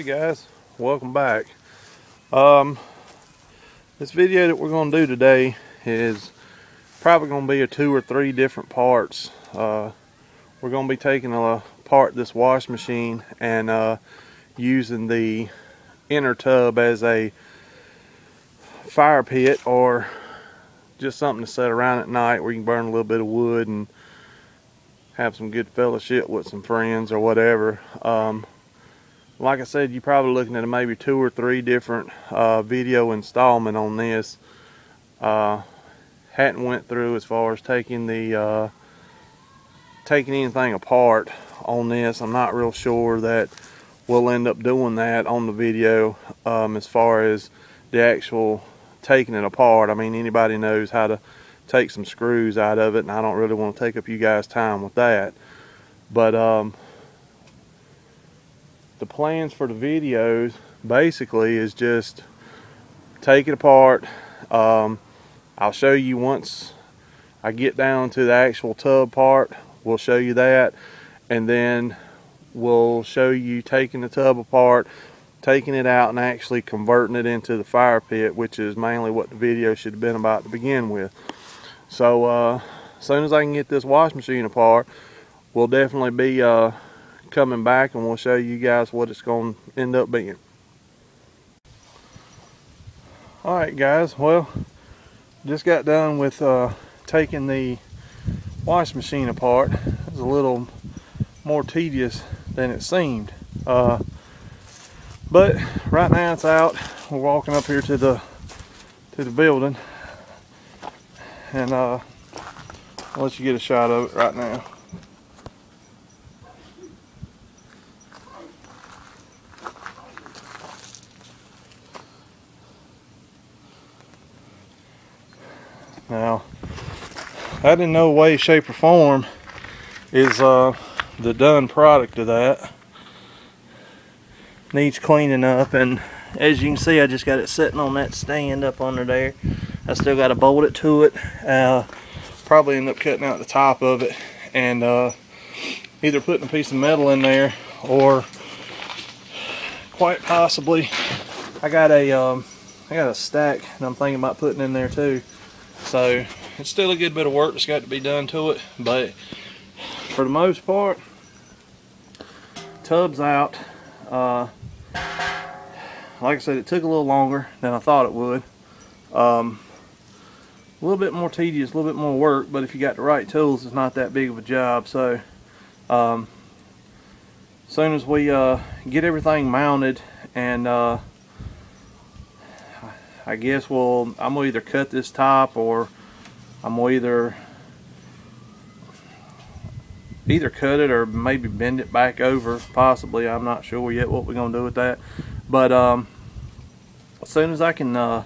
Guys, welcome back. This video that we're going to do today is probably going to be 2 or 3 different parts. We're going to be taking apart this wash machine and using the inner tub as a fire pit, or just something to set around at night where you can burn a little bit of wood and have some good fellowship with some friends or whatever. Like I said, you're probably looking at maybe 2 or 3 different video installment on this. Hadn't went through as far as taking anything apart on this. I'm not real sure that we'll end up doing that on the video as far as the actual taking it apart. I mean, anybody knows how to take some screws out of it, and I don't really want to take up you guys' time with that. But the plans for the videos basically is just take it apart. I'll show you once I get down to the actual tub part. We'll show you that, and then we'll show you taking the tub apart, taking it out, and actually converting it into the fire pit, which is mainly what the video should have been about to begin with. So as soon as I can get this wash machine apart, we'll definitely be coming back, and we'll show you guys what it's going to end up being. Alright guys, well, just got done with taking the wash machine apart. It was a little more tedious than it seemed, but right now it's out. We're walking up here to the building, and I'll let you get a shot of it right now. Now, that in no way, shape, or form is the done product of that. Needs cleaning up, and as you can see, I just got it sitting on that stand up under there. I still got to bolt it to it. Probably end up cutting out the top of it and either putting a piece of metal in there, or quite possibly I got a stack that I'm thinking about putting in there too. So it's still a good bit of work that's got to be done to it, but for the most part, tub's out. Like I said, it took a little longer than I thought it would. A little bit more tedious, a little bit more work, but if you got the right tools, it's not that big of a job. So as soon as we get everything mounted, and I guess I'm gonna either cut this top, or I'm gonna either cut it or maybe bend it back over, possibly. I'm not sure yet what we're gonna do with that. But as soon as I can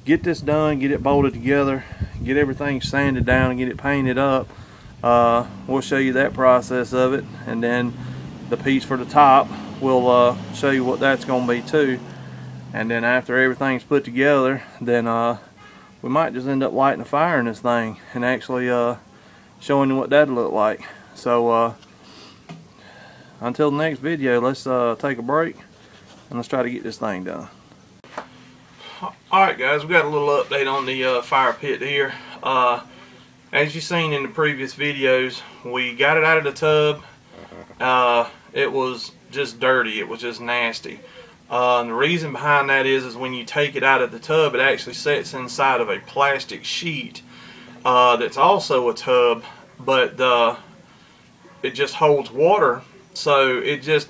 get this done, get it bolted together, get everything sanded down, and get it painted up, we'll show you that process of it. And then the piece for the top, we'll show you what that's gonna be too. And then after everything's put together, then we might just end up lighting a fire in this thing and actually showing you what that'll look like. So until the next video, let's take a break and let's try to get this thing done. Alright guys, we got a little update on the fire pit here. As you've seen in the previous videos, we got it out of the tub. It was just dirty, it was just nasty. And the reason behind that is when you take it out of the tub, it actually sits inside of a plastic sheet that's also a tub, but it just holds water. So it just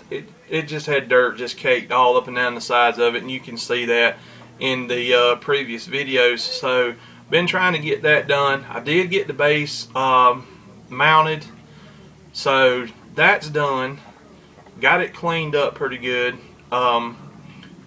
had dirt just caked all up and down the sides of it, and you can see that in the previous videos. So been trying to get that done. I did get the base mounted, so that's done. Got it cleaned up pretty good.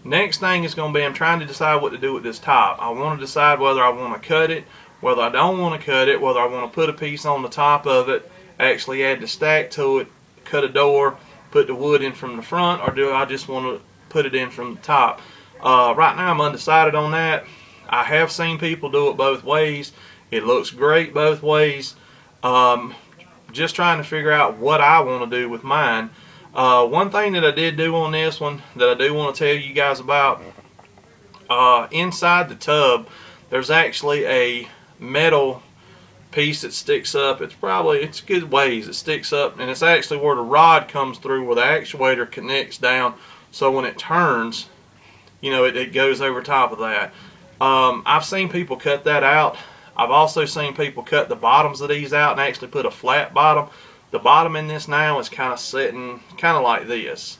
Next thing is going to be, I'm trying to decide what to do with this top. I want to decide whether I want to cut it, whether I don't want to cut it, whether I want to put a piece on the top of it, actually add the stack to it, cut a door, put the wood in from the front, or do I just want to put it in from the top. Right now I'm undecided on that. I have seen people do it both ways. It looks great both ways. Just trying to figure out what I want to do with mine. One thing that I did do on this one that I do want to tell you guys about, inside the tub there's actually a metal piece that sticks up. It's good ways it sticks up, and it's actually where the rod comes through, where the actuator connects down, so when it turns, you know, it goes over top of that. I've seen people cut that out. I've also seen people cut the bottoms of these out and actually put a flat bottom. The bottom in this now is kind of sitting kind of like this.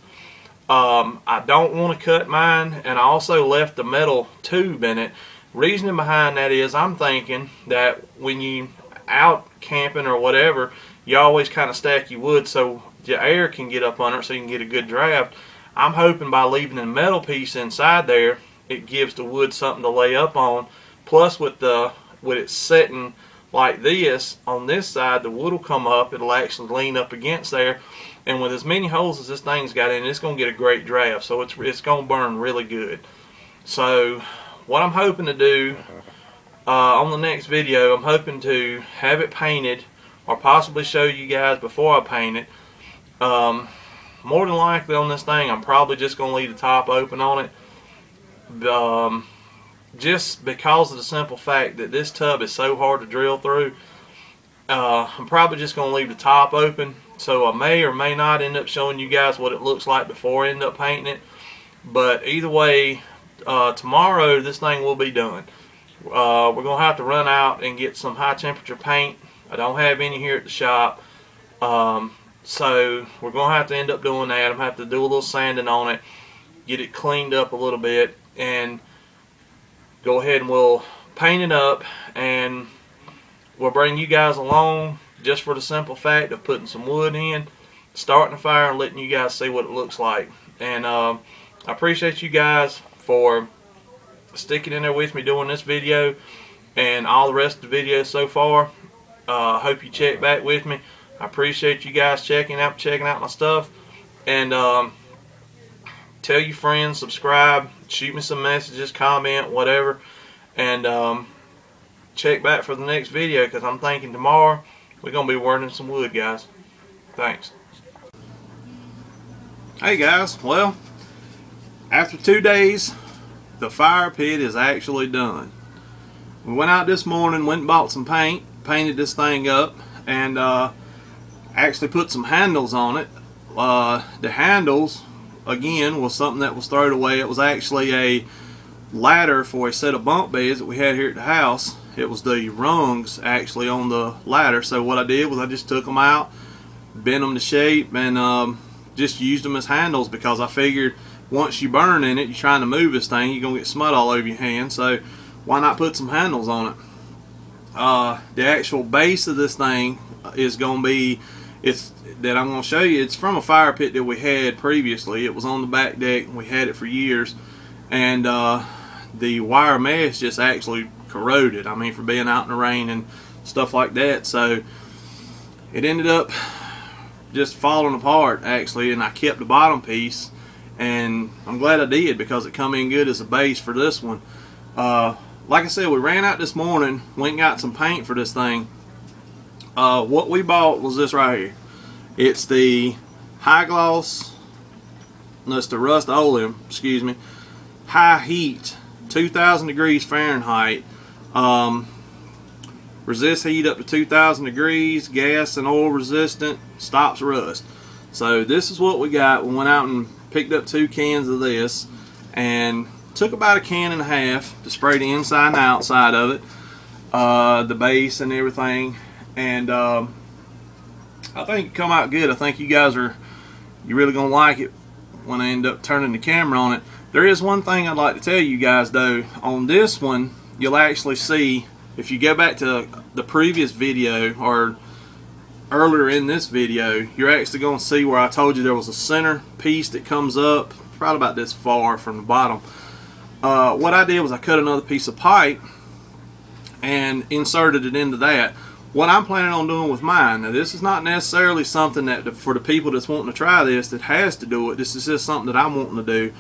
I don't want to cut mine, and I also left the metal tube in it. Reasoning behind that is I'm thinking that when you out camping or whatever, you always kind of stack your wood so the air can get up under it so you can get a good draft. I'm hoping by leaving a metal piece inside there, it gives the wood something to lay up on. Plus with it sitting like this on this side, the wood will come up, it'll actually lean up against there, and with as many holes as this thing's got in it, it's going to get a great draft, so it's going to burn really good. So what I'm hoping to do on the next video, I'm hoping to have it painted, or possibly show you guys before I paint it. More than likely on this thing, I'm probably just going to leave the top open on it. Just because of the simple fact that this tub is so hard to drill through, I'm probably just going to leave the top open. So I may or may not end up showing you guys what it looks like before I end up painting it. But either way, tomorrow this thing will be done. We're going to have to run out and get some high temperature paint. I don't have any here at the shop. So we're going to have to end up doing that. I'm going to have to do a little sanding on it, get it cleaned up a little bit, and go ahead and we'll paint it up, and we'll bring you guys along just for the simple fact of putting some wood in, starting a fire, and letting you guys see what it looks like. And I appreciate you guys for sticking in there with me doing this video and all the rest of the videos so far. Hope you check back with me. I appreciate you guys checking out my stuff, and tell your friends, subscribe, shoot me some messages, comment, whatever, and check back for the next video, because I'm thinking tomorrow we're going to be burning some wood, guys. Thanks. Hey guys, well, after 2 days, the fire pit is actually done. We went out this morning, went and bought some paint, painted this thing up, and actually put some handles on it. The handles, again, was something that was thrown away. It was actually a ladder for a set of bunk beds that we had here at the house. It was the rungs actually on the ladder. So what I did was I just took them out, bent them to shape, and just used them as handles, because I figured once you burn in it, you're trying to move this thing, you're going to get smut all over your hand. So why not put some handles on it? The actual base of this thing is going to be, that I'm going to show you, it's from a fire pit that we had previously. It was on the back deck, and we had it for years, and the wire mesh just actually corroded, I mean, for being out in the rain and stuff like that. So it ended up just falling apart actually, and I kept the bottom piece, and I'm glad I did, because it come in good as a base for this one. Like I said, we ran out this morning, went and got some paint for this thing. What we bought was this right here. It's the high gloss, no, it's the Rust-Oleum, excuse me, high heat, 2,000 degrees Fahrenheit, resists heat up to 2,000 degrees, gas and oil resistant, stops rust. So this is what we got. We went out and picked up 2 cans of this, and took about 1.5 cans to spray the inside and outside of it, the base and everything, and I think it come out good. I think you guys you're really gonna like it when I end up turning the camera on it. There is one thing I'd like to tell you guys though. On this one, you'll actually see, if you go back to the previous video or earlier in this video, you're actually going to see where I told you there was a center piece that comes up probably about this far from the bottom. What I did was I cut another piece of pipe and inserted it into that. What I'm planning on doing with mine, now this is not necessarily something that for the people that's wanting to try this that has to do it. This is just something that I'm wanting to do.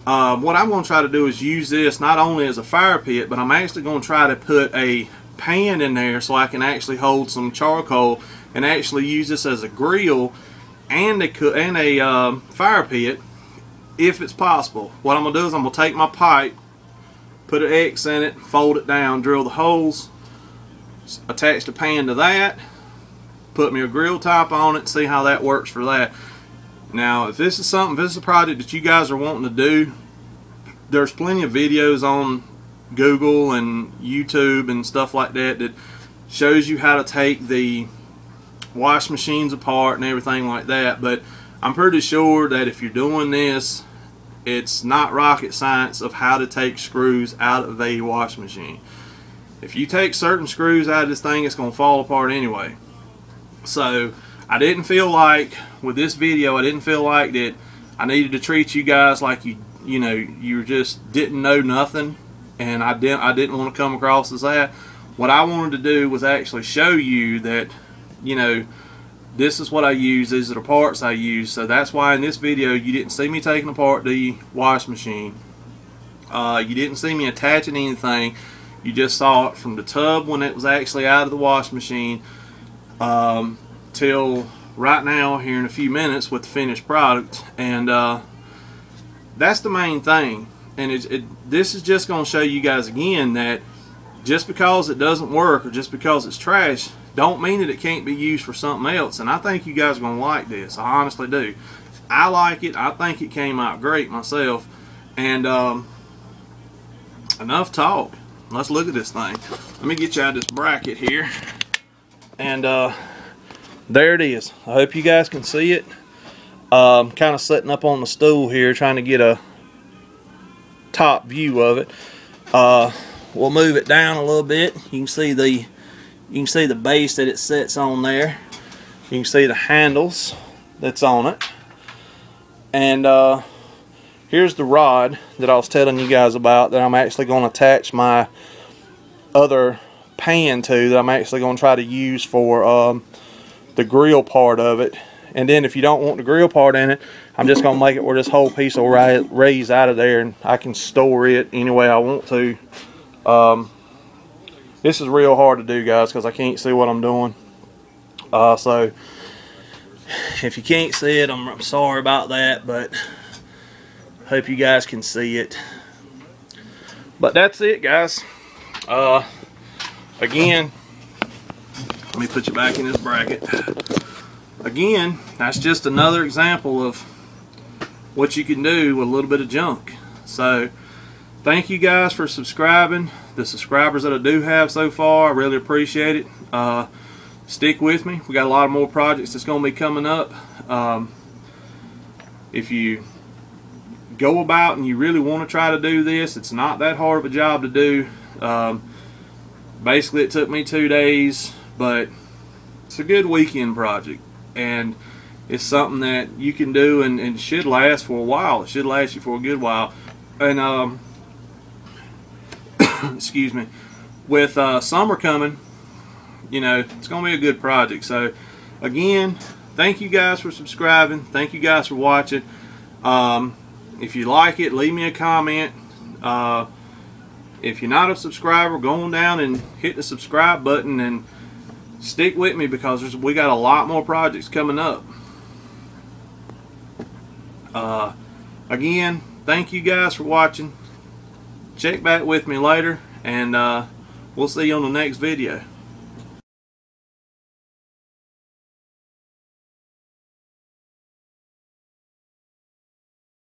What I'm going to try to do is use this not only as a fire pit, but I'm actually going to try to put a pan in there so I can actually hold some charcoal and actually use this as a grill and a fire pit if it's possible. What I'm going to do is I'm going to take my pipe, put an X in it, fold it down, drill the holes, attach the pan to that, put me a grill top on it, see how that works for that. Now if this is a project that you guys are wanting to do, there's plenty of videos on Google and YouTube and stuff like that that shows you how to take the wash machines apart and everything like that. But I'm pretty sure that if you're doing this, it's not rocket science of how to take screws out of a wash machine. If you take certain screws out of this thing, it's going to fall apart anyway. So I didn't feel like with this video, I didn't feel like that I needed to treat you guys like you just didn't know nothing, and I didn't want to come across as that. What I wanted to do was actually show you that, this is what I use, these are the parts I use. So that's why in this video you didn't see me taking apart the wash machine. You didn't see me attaching anything. You just saw it from the tub when it was actually out of the wash machine till right now here in a few minutes with the finished product. And that's the main thing. And this is just going to show you guys again that just because it doesn't work or just because it's trash don't mean that it can't be used for something else. And I think you guys are going to like this. I honestly do. I like it. I think it came out great myself. And enough talk. Let's look at this thing. Let me get you out of this bracket here. And there it is. I hope you guys can see it. Kind of sitting up on the stool here trying to get a top view of it. We'll move it down a little bit. You can see the base that it sits on there. You can see the handles that's on it. And here's the rod that I was telling you guys about that I'm actually going to attach my other pan to, that I'm actually going to try to use for the grill part of it. And then if you don't want the grill part in it, I'm just going to make it where this whole piece will raise out of there and I can store it any way I want to. This is real hard to do, guys, because I can't see what I'm doing. So if you can't see it, I'm sorry about that, but hope you guys can see it. But that's it, guys. Again, let me put you back in this bracket. Again, that's just another example of what you can do with a little bit of junk. So thank you guys for subscribing. The subscribers that I do have so far, I really appreciate it. Stick with me. We got a lot of more projects that's going to be coming up. If you go about and you really want to try to do this, it's not that hard of a job to do. Basically it took me 2 days, but it's a good weekend project, and it's something that you can do and should last for a while. It should last you for a good while. And excuse me, with summer coming, it's going to be a good project. So again, thank you guys for subscribing. Thank you guys for watching. If you like it, leave me a comment. If you're not a subscriber, go on down and hit the subscribe button and stick with me, because we got a lot more projects coming up. Again, thank you guys for watching. Check back with me later, and we'll see you on the next video.